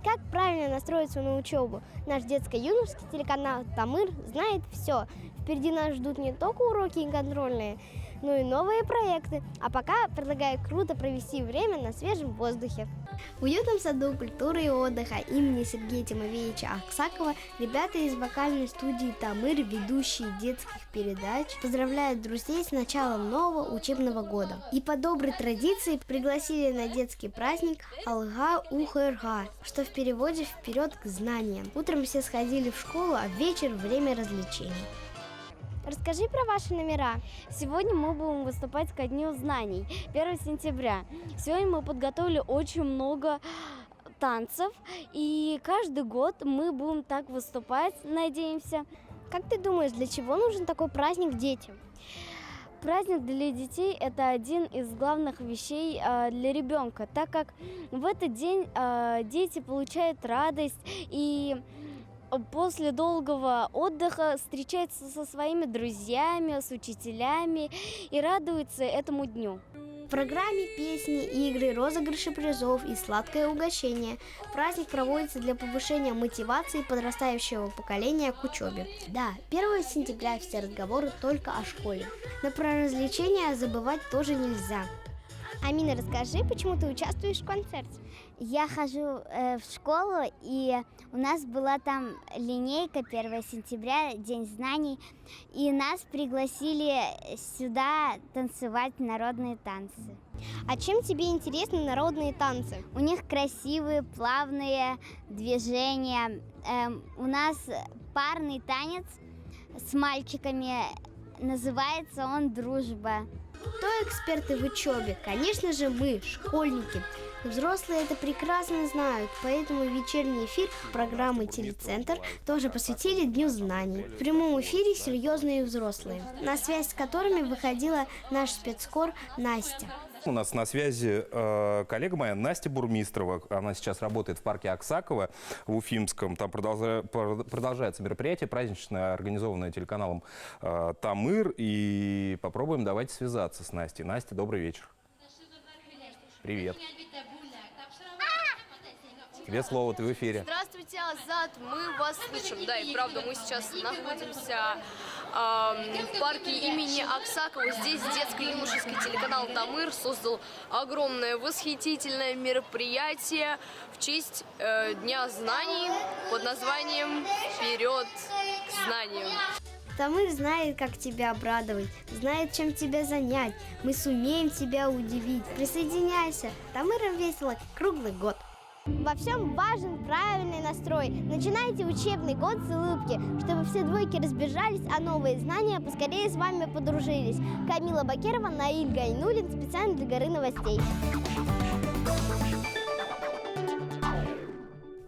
Как правильно настроиться на учебу? Наш детско-юношеский телеканал «Тамыр» знает все. Впереди нас ждут не только уроки и контрольные, но и новые проекты. А пока предлагаю круто провести время на свежем воздухе. В уютном саду культуры и отдыха имени Сергея Тимофеевича Аксакова ребята из вокальной студии «Тамыр», ведущие детских передач, поздравляют друзей с началом нового учебного года. И по доброй традиции пригласили на детский праздник «Алга Ухырга», что в переводе «Вперед к знаниям». Утром все сходили в школу, а вечер – время развлечений. Расскажи про ваши номера. Сегодня мы будем выступать ко Дню знаний, 1 сентября. Сегодня мы подготовили очень много танцев, и каждый год мы будем так выступать, надеемся. Как ты думаешь, для чего нужен такой праздник детям? Праздник для детей – это один из главных вещей для ребенка, так как в этот день дети получают радость и после долгого отдыха встречаются со своими друзьями, с учителями и радуются этому дню. В программе песни, игры, розыгрыши призов и сладкое угощение. Праздник проводится для повышения мотивации подрастающего поколения к учебе. Да, 1 сентября все разговоры только о школе. Но про развлечения забывать тоже нельзя. Амина, расскажи, почему ты участвуешь в концерте? Я хожу в школу, и у нас была там линейка 1 сентября, День знаний, и нас пригласили сюда танцевать народные танцы. А чем тебе интересны народные танцы? У них красивые, плавные движения. У нас парный танец с мальчиками, называется он «Дружба». Кто эксперты в учебе? Конечно же мы, школьники. Взрослые это прекрасно знают, поэтому вечерний эфир программы «Телецентр» тоже посвятили Дню знаний. В прямом эфире серьезные взрослые, на связь с которыми выходила наш спецкор Настя. У нас на связи коллега моя Настя Бурмистрова. Она сейчас работает в парке Аксакова в Уфимском. Там продолжается мероприятие праздничное, организованное телеканалом «Тамыр». И попробуем давайте связаться с Настей. Настя, добрый вечер. Привет. Тебе слово, ты в эфире. Здравствуйте, Азат, мы вас слышим. Да, и правда, мы сейчас находимся в парке имени Аксакова. Здесь детско-юношеский телеканал «Тамыр» создал огромное восхитительное мероприятие в честь Дня знаний под названием «Вперед к знаниям». Тамыр знает, как тебя обрадовать, знает, чем тебя занять. Мы сумеем тебя удивить. Присоединяйся. Тамыром весело круглый год. Во всем важен правильный настрой. Начинайте учебный год с улыбки, чтобы все двойки разбежались, а новые знания поскорее с вами подружились. Камила Бакирова, Наиль Гайнуллин, специально для Горы новостей.